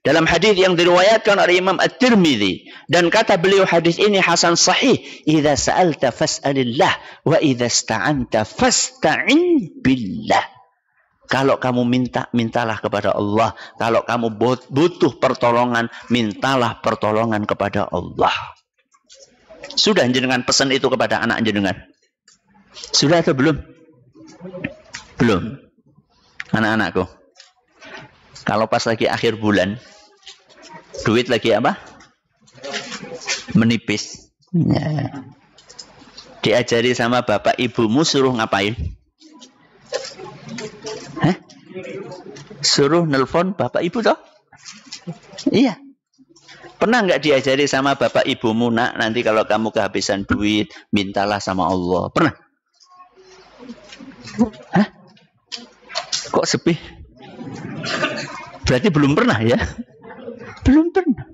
Dalam hadis yang diriwayatkan oleh Imam At-Tirmidzi, dan kata beliau hadis ini hasan sahih, "Idza sa'alta fas'alillah wa idza ista'anta fasta'in billah." Kalau kamu minta, mintalah kepada Allah. Kalau kamu butuh pertolongan, mintalah pertolongan kepada Allah. Sudah jenengan pesan itu kepada anak jenengan? Sudah atau belum? Belum. Anak-anakku, kalau pas lagi akhir bulan, duit lagi apa? Menipis. Ya. Diajari sama bapak ibumu suruh ngapain? Hah? Suruh nelpon bapak ibu toh? Iya. Pernah nggak diajari sama bapak ibumu, nak, nanti kalau kamu kehabisan duit, mintalah sama Allah? Pernah? Hah? Kok sepi? Berarti belum pernah ya? Belum pernah.